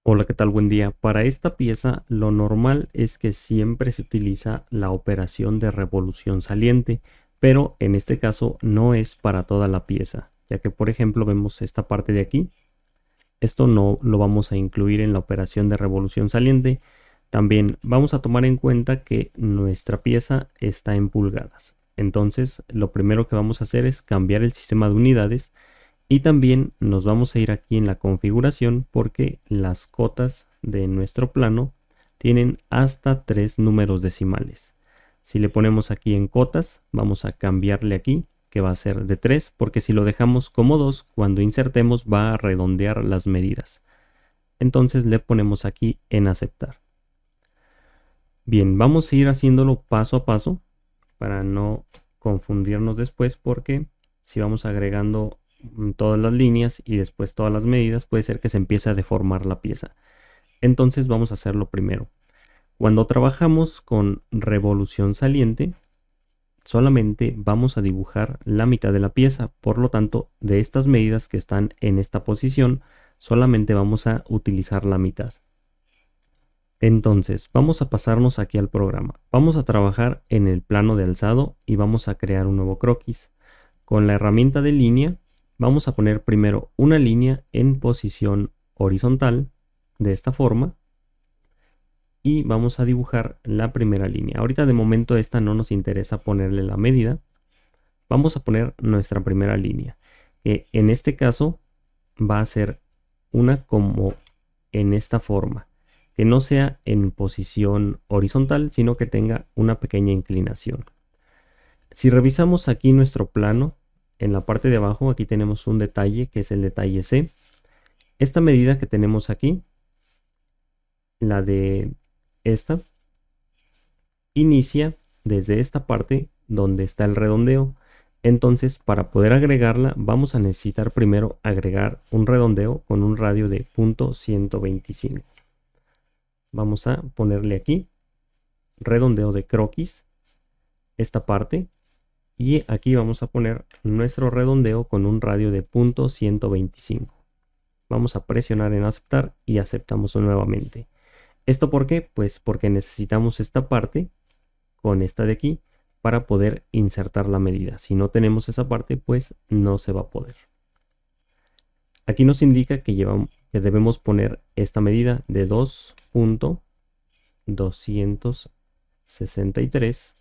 Hola, ¿qué tal? Buen día. Para esta pieza, lo normal es que siempre se utiliza la operación de revolución saliente, pero en este caso no es para toda la pieza, ya que por ejemplo vemos esta parte de aquí. Esto no lo vamos a incluir en la operación de revolución saliente. También vamos a tomar en cuenta que nuestra pieza está en pulgadas. Entonces, lo primero que vamos a hacer es cambiar el sistema de unidades y también nos vamos a ir aquí en la configuración porque las cotas de nuestro plano tienen hasta 3 números decimales. Si le ponemos aquí en cotas, vamos a cambiarle aquí, que va a ser de 3, porque si lo dejamos como 2, cuando insertemos va a redondear las medidas. Entonces le ponemos aquí en aceptar. Bien, vamos a ir haciéndolo paso a paso para no confundirnos después, porque si vamos agregando todas las líneas y después todas las medidas, puede ser que se empiece a deformar la pieza. Entonces vamos a hacerlo primero. Cuando trabajamos con revolución saliente, solamente vamos a dibujar la mitad de la pieza. Por lo tanto, de estas medidas que están en esta posición, solamente vamos a utilizar la mitad. Entonces, vamos a pasarnos aquí al programa. Vamos a trabajar en el plano de alzado y vamos a crear un nuevo croquis. Con la herramienta de línea, vamos a poner primero una línea en posición horizontal, de esta forma, y vamos a dibujar la primera línea. Ahorita de momento esta no nos interesa ponerle la medida. Vamos a poner nuestra primera línea, que en este caso va a ser una como en esta forma, que no sea en posición horizontal, sino que tenga una pequeña inclinación. Si revisamos aquí nuestro plano, en la parte de abajo aquí tenemos un detalle que es el detalle C. Esta medida que tenemos aquí, la de esta, inicia desde esta parte donde está el redondeo. Entonces, para poder agregarla, vamos a necesitar primero agregar un redondeo con un radio de 0.125. Vamos a ponerle aquí redondeo de croquis, esta parte, y aquí vamos a poner nuestro redondeo con un radio de 0.125. Vamos a presionar en aceptar y aceptamos nuevamente. ¿Esto por qué? Pues porque necesitamos esta parte con esta de aquí para poder insertar la medida. Si no tenemos esa parte, pues no se va a poder. Aquí nos indica que debemos poner esta medida de 2.263,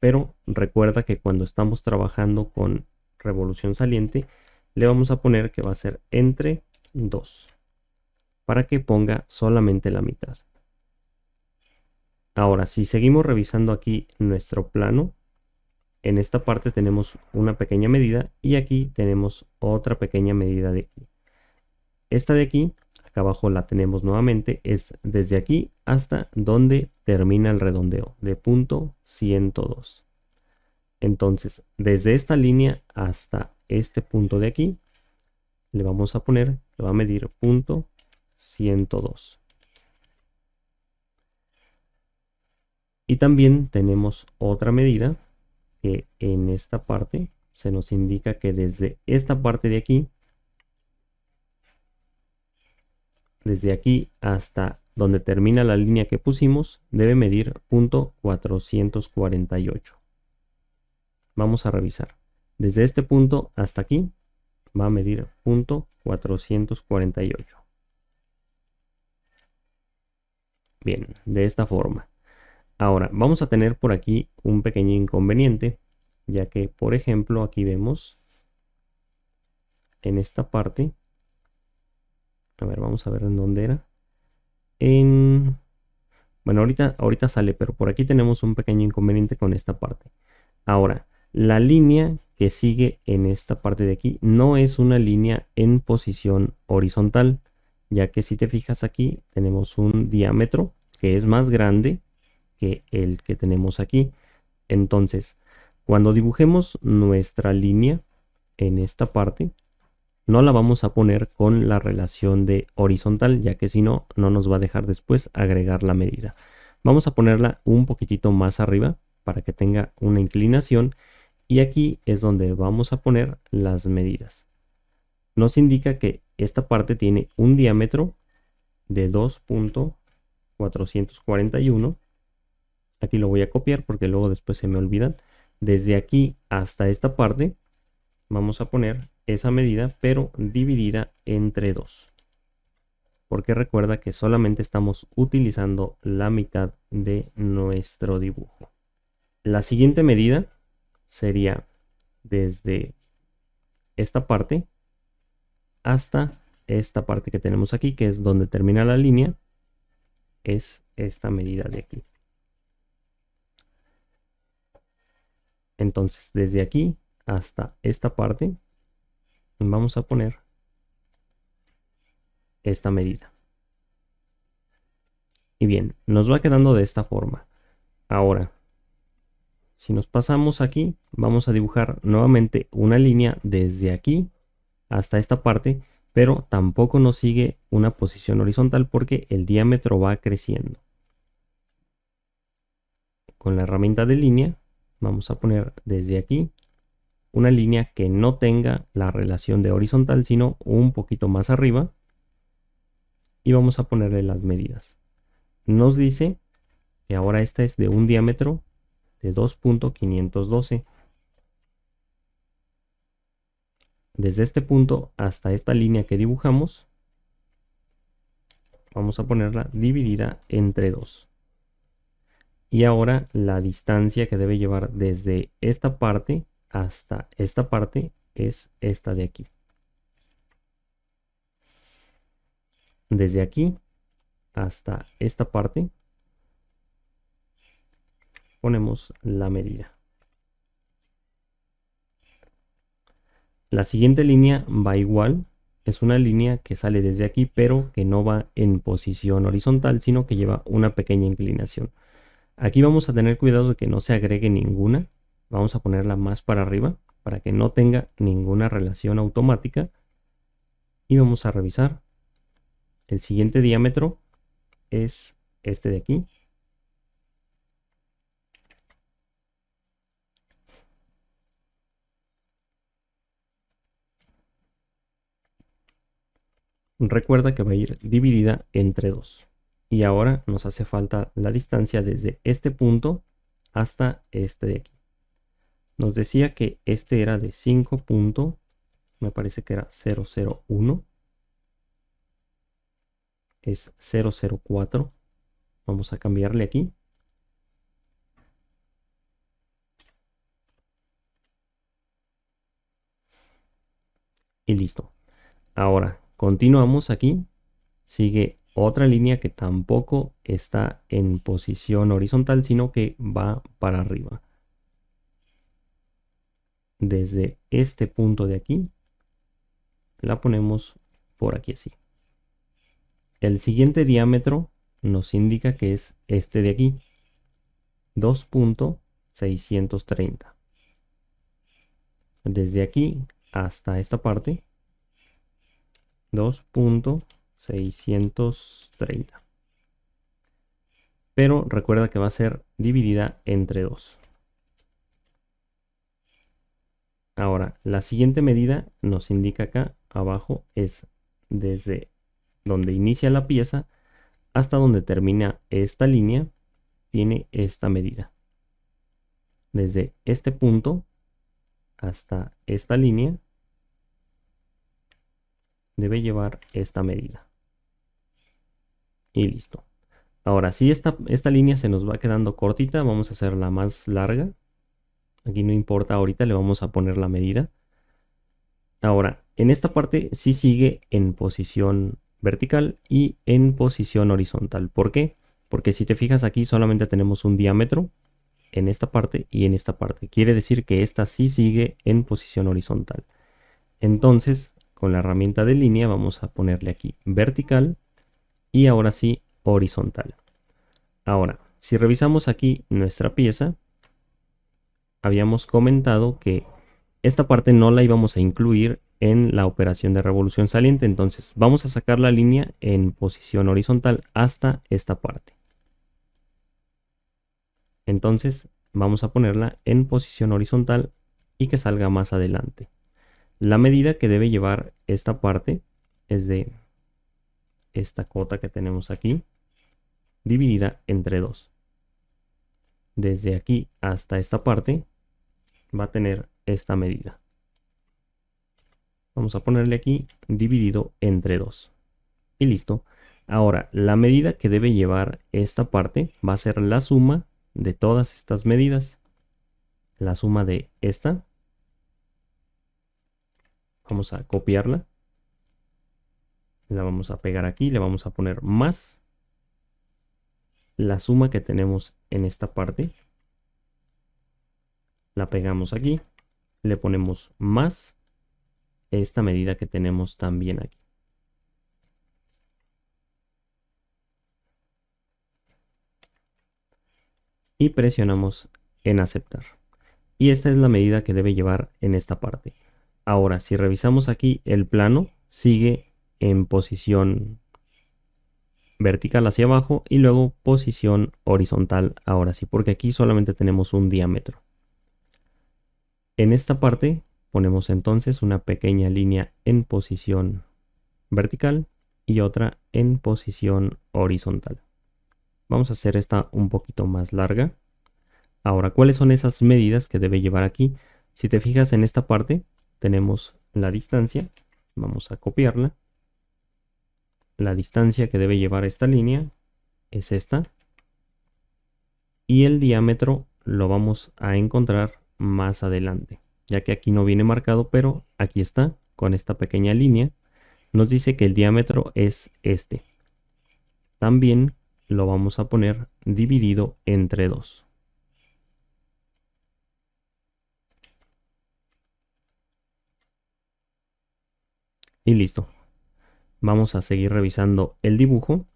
pero recuerda que cuando estamos trabajando con revolución saliente, le vamos a poner que va a ser entre 2, para que ponga solamente la mitad. Ahora, si seguimos revisando aquí nuestro plano, en esta parte tenemos una pequeña medida y aquí tenemos otra pequeña medida de aquí. Esta de aquí, acá abajo la tenemos nuevamente, es desde aquí hasta donde termina el redondeo, de 0.102. Entonces, desde esta línea hasta este punto de aquí, le vamos a poner que va a medir 0.102. Y también tenemos otra medida que en esta parte se nos indica que desde esta parte de aquí, desde aquí hasta donde termina la línea que pusimos, debe medir 0.448. Vamos a revisar. Desde este punto hasta aquí va a medir 0.448. Bien, de esta forma. Ahora, vamos a tener por aquí un pequeño inconveniente, ya que, por ejemplo, aquí vemos en esta parte, a ver, vamos a ver en dónde era. Bueno, ahorita sale, pero por aquí tenemos un pequeño inconveniente con esta parte. Ahora, la línea que sigue en esta parte de aquí no es una línea en posición horizontal, ya que si te fijas aquí tenemos un diámetro que es más grande que el que tenemos aquí. Entonces, cuando dibujemos nuestra línea en esta parte, no la vamos a poner con la relación de horizontal, ya que si no, no nos va a dejar después agregar la medida. Vamos a ponerla un poquitito más arriba para que tenga una inclinación y aquí es donde vamos a poner las medidas. Nos indica que esta parte tiene un diámetro de 2.441. Aquí lo voy a copiar porque luego después se me olvidan. Desde aquí hasta esta parte vamos a poner esa medida, pero dividida entre 2. Porque recuerda que solamente estamos utilizando la mitad de nuestro dibujo. La siguiente medida sería desde esta parte hasta esta parte que tenemos aquí, que es donde termina la línea, es esta medida de aquí. Entonces, desde aquí hasta esta parte, vamos a poner esta medida. Y bien, nos va quedando de esta forma. Ahora, si nos pasamos aquí, vamos a dibujar nuevamente una línea desde aquí hasta esta parte, pero tampoco nos sigue una posición horizontal porque el diámetro va creciendo. Con la herramienta de línea, vamos a poner desde aquí una línea que no tenga la relación de horizontal, sino un poquito más arriba. Y vamos a ponerle las medidas. Nos dice que ahora esta es de un diámetro de 2.512. Desde este punto hasta esta línea que dibujamos, vamos a ponerla dividida entre 2. Y ahora la distancia que debe llevar desde esta parte hasta esta parte es esta de aquí. Desde aquí hasta esta parte ponemos la medida. La siguiente línea va igual. Es una línea que sale desde aquí, pero que no va en posición horizontal, sino que lleva una pequeña inclinación. Aquí vamos a tener cuidado de que no se agregue ninguna. Vamos a ponerla más para arriba para que no tenga ninguna relación automática. Y vamos a revisar. El siguiente diámetro es este de aquí. Recuerda que va a ir dividida entre 2. Y ahora nos hace falta la distancia desde este punto hasta este de aquí. Nos decía que este era de 5. Me parece que era 001. Es 004. Vamos a cambiarle aquí. Y listo. Ahora continuamos aquí. Sigue otra línea que tampoco está en posición horizontal, sino que va para arriba. Desde este punto de aquí, la ponemos por aquí así. El siguiente diámetro nos indica que es este de aquí, 2.630. Desde aquí hasta esta parte, 2.630. Pero recuerda que va a ser dividida entre 2. Ahora, la siguiente medida nos indica acá abajo es desde donde inicia la pieza hasta donde termina esta línea, tiene esta medida. Desde este punto hasta esta línea debe llevar esta medida. Y listo. Ahora, si esta línea se nos va quedando cortita, vamos a hacerla más larga. Aquí no importa, ahorita le vamos a poner la medida. Ahora, en esta parte sí sigue en posición vertical y en posición horizontal. ¿Por qué? Porque si te fijas aquí solamente tenemos un diámetro en esta parte y en esta parte. Quiere decir que esta sí sigue en posición horizontal. Entonces, con la herramienta de línea vamos a ponerle aquí vertical y ahora sí horizontal. Ahora, si revisamos aquí nuestra pieza, habíamos comentado que esta parte no la íbamos a incluir en la operación de revolución saliente. Entonces vamos a sacar la línea en posición horizontal hasta esta parte. Entonces vamos a ponerla en posición horizontal y que salga más adelante. La medida que debe llevar esta parte es de esta cota que tenemos aquí, dividida entre 2. Desde aquí hasta esta parte va a tener esta medida. Vamos a ponerle aquí dividido entre 2. Y listo. Ahora, la medida que debe llevar esta parte va a ser la suma de todas estas medidas. La suma de esta. Vamos a copiarla. La vamos a pegar aquí. Le vamos a poner más la suma que tenemos en esta parte. La pegamos aquí. Le ponemos más esta medida que tenemos también aquí. Y presionamos en aceptar. Y esta es la medida que debe llevar en esta parte. Ahora, si revisamos aquí, el plano sigue en posición vertical hacia abajo y luego posición horizontal ahora sí, porque aquí solamente tenemos un diámetro. En esta parte ponemos entonces una pequeña línea en posición vertical y otra en posición horizontal. Vamos a hacer esta un poquito más larga. Ahora, ¿cuáles son esas medidas que debe llevar aquí? Si te fijas en esta parte, tenemos la distancia. Vamos a copiarla. La distancia que debe llevar esta línea es esta. Y el diámetro lo vamos a encontrar más adelante, ya que aquí no viene marcado, pero aquí está, con esta pequeña línea. Nos dice que el diámetro es este. También lo vamos a poner dividido entre 2. Y listo. Vamos a seguir revisando el dibujo.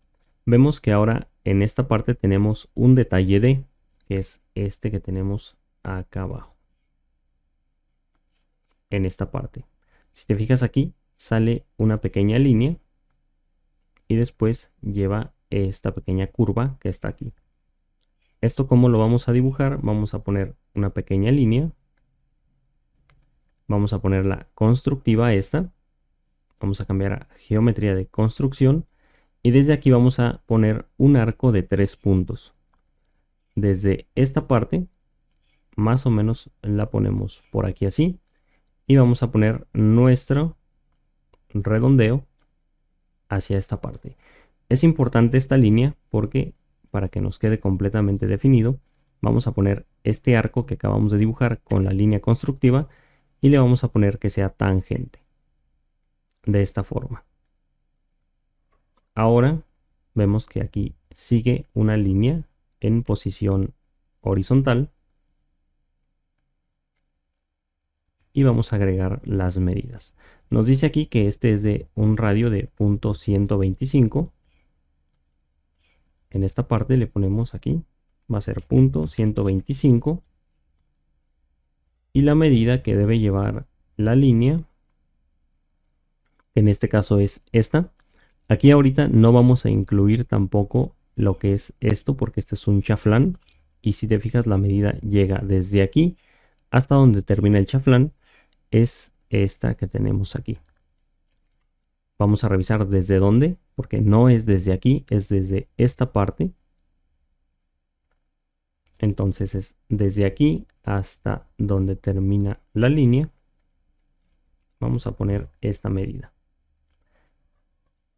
Vemos que ahora en esta parte tenemos un detalle de, que es este que tenemos acá abajo. En esta parte. Si te fijas aquí, sale una pequeña línea y después lleva esta pequeña curva que está aquí. Esto, ¿cómo lo vamos a dibujar? Vamos a poner una pequeña línea. Vamos a poner la constructiva esta. Vamos a cambiar a geometría de construcción. Y desde aquí vamos a poner un arco de 3 puntos. Desde esta parte, más o menos la ponemos por aquí así. Y vamos a poner nuestro redondeo hacia esta parte. Es importante esta línea porque para que nos quede completamente definido, vamos a poner este arco que acabamos de dibujar con la línea constructiva y le vamos a poner que sea tangente. De esta forma. Ahora vemos que aquí sigue una línea en posición horizontal y vamos a agregar las medidas. Nos dice aquí que este es de un radio de .125. En esta parte le ponemos aquí, va a ser .125 y la medida que debe llevar la línea, en este caso es esta. Aquí ahorita no vamos a incluir tampoco lo que es esto porque este es un chaflán y si te fijas la medida llega desde aquí hasta donde termina el chaflán, es esta que tenemos aquí. Vamos a revisar desde dónde, porque no es desde aquí, es desde esta parte. Entonces es desde aquí hasta donde termina la línea. Vamos a poner esta medida.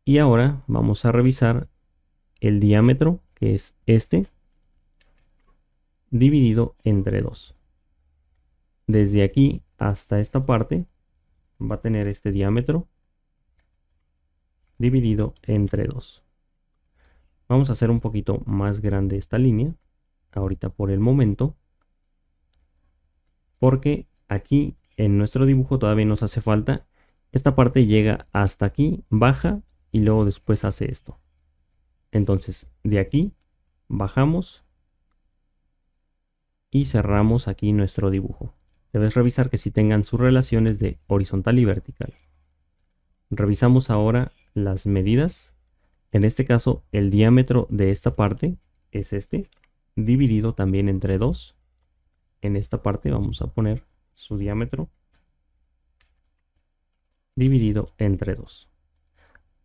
Y ahora vamos a revisar el diámetro, que es este, dividido entre 2. Desde aquí hasta esta parte va a tener este diámetro dividido entre 2. Vamos a hacer un poquito más grande esta línea, ahorita por el momento, porque aquí en nuestro dibujo todavía nos hace falta. Esta parte llega hasta aquí, baja y luego después hace esto. Entonces de aquí bajamos y cerramos aquí nuestro dibujo. Debes revisar que si tengan sus relaciones de horizontal y vertical. Revisamos ahora las medidas. En este caso el diámetro de esta parte es este, dividido también entre 2. En esta parte vamos a poner su diámetro dividido entre 2.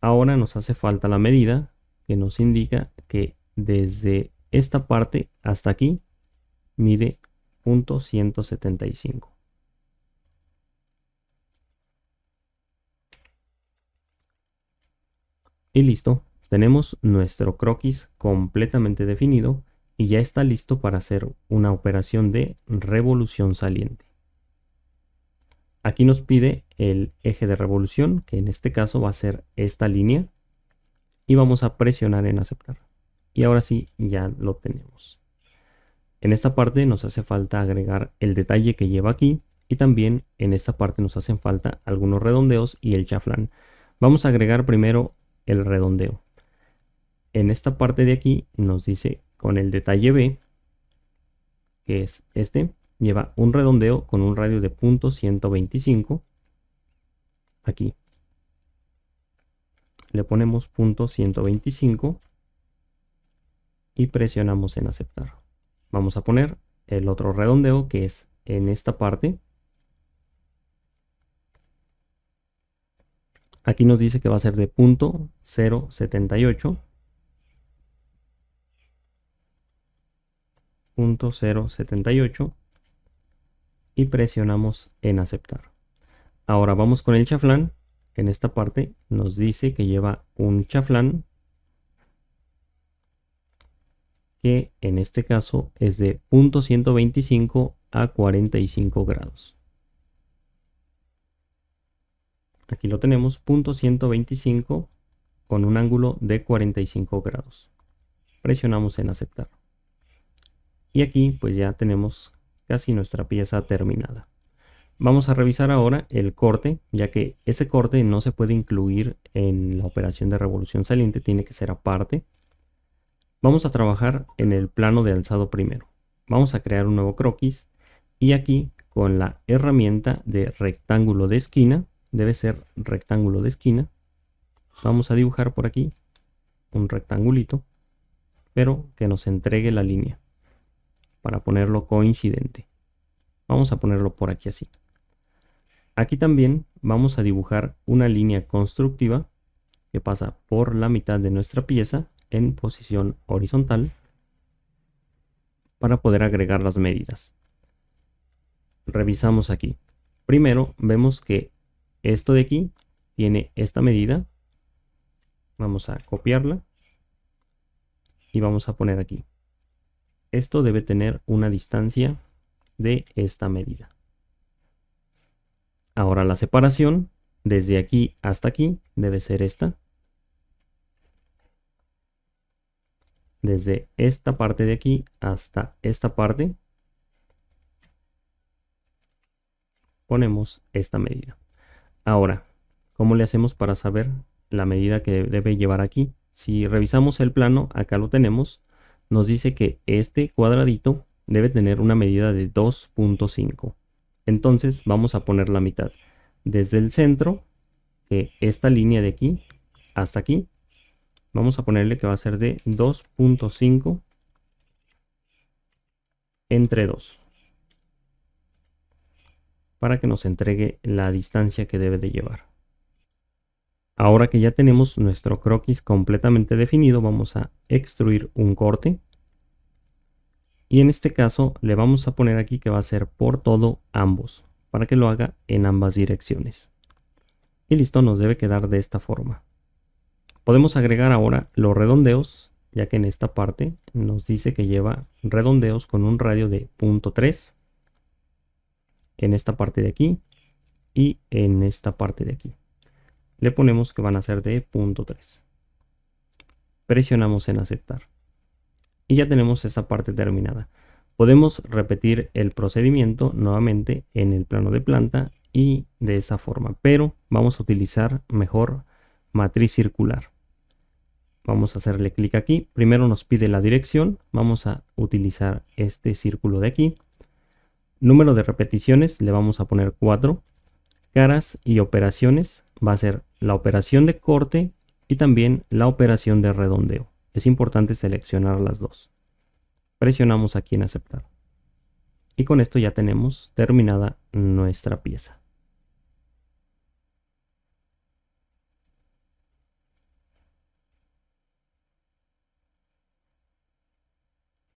Ahora nos hace falta la medida que nos indica que desde esta parte hasta aquí mide .175. Y listo, tenemos nuestro croquis completamente definido y ya está listo para hacer una operación de revolución saliente. Aquí nos pide el eje de revolución, que en este caso va a ser esta línea, y vamos a presionar en aceptar. Y ahora sí, ya lo tenemos. En esta parte nos hace falta agregar el detalle que lleva aquí, y también en esta parte nos hacen falta algunos redondeos y el chaflán. Vamos a agregar primero el redondeo. En esta parte de aquí nos dice con el detalle B, que es este, lleva un redondeo con un radio de .125. Aquí le ponemos .125 y presionamos en aceptar. Vamos a poner el otro redondeo que es en esta parte. Aquí nos dice que va a ser de .078. .078 y presionamos en aceptar. Ahora vamos con el chaflán. En esta parte nos dice que lleva un chaflán que en este caso es de .125 a 45 grados. Aquí lo tenemos, .125 con un ángulo de 45 grados. Presionamos en aceptar. Y aquí pues ya tenemos casi nuestra pieza terminada. Vamos a revisar ahora el corte, ya que ese corte no se puede incluir en la operación de revolución saliente, tiene que ser aparte. Vamos a trabajar en el plano de alzado primero. Vamos a crear un nuevo croquis y aquí con la herramienta de rectángulo de esquina, debe ser rectángulo de esquina, vamos a dibujar por aquí un rectangulito, pero que nos entregue la línea para ponerlo coincidente. Vamos a ponerlo por aquí así. Aquí también vamos a dibujar una línea constructiva que pasa por la mitad de nuestra pieza en posición horizontal para poder agregar las medidas. Revisamos aquí. Primero vemos que esto de aquí tiene esta medida. Vamos a copiarla y vamos a poner aquí. Esto debe tener una distancia de esta medida. Ahora la separación desde aquí hasta aquí debe ser esta. Desde esta parte de aquí hasta esta parte ponemos esta medida. Ahora, ¿cómo le hacemos para saber la medida que debe llevar aquí? Si revisamos el plano, acá lo tenemos, nos dice que este cuadradito debe tener una medida de 2.5. Entonces vamos a poner la mitad. Desde el centro, esta línea de aquí hasta aquí, vamos a ponerle que va a ser de 2.5 entre 2. Para que nos entregue la distancia que debe de llevar. Ahora que ya tenemos nuestro croquis completamente definido, vamos a extruir un corte. Y en este caso le vamos a poner aquí que va a ser por todo ambos, para que lo haga en ambas direcciones. Y listo, nos debe quedar de esta forma. Podemos agregar ahora los redondeos, ya que en esta parte nos dice que lleva redondeos con un radio de 0.3. En esta parte de aquí y en esta parte de aquí. Le ponemos que van a ser de 0.3. Presionamos en aceptar. Y ya tenemos esa parte terminada. Podemos repetir el procedimiento nuevamente en el plano de planta y de esa forma, pero vamos a utilizar mejor matriz circular. Vamos a hacerle clic aquí. Primero nos pide la dirección. Vamos a utilizar este círculo de aquí. Número de repeticiones le vamos a poner 4. Caras y operaciones va a ser la operación de corte y también la operación de redondeo. Es importante seleccionar las dos. Presionamos aquí en aceptar. Y con esto ya tenemos terminada nuestra pieza.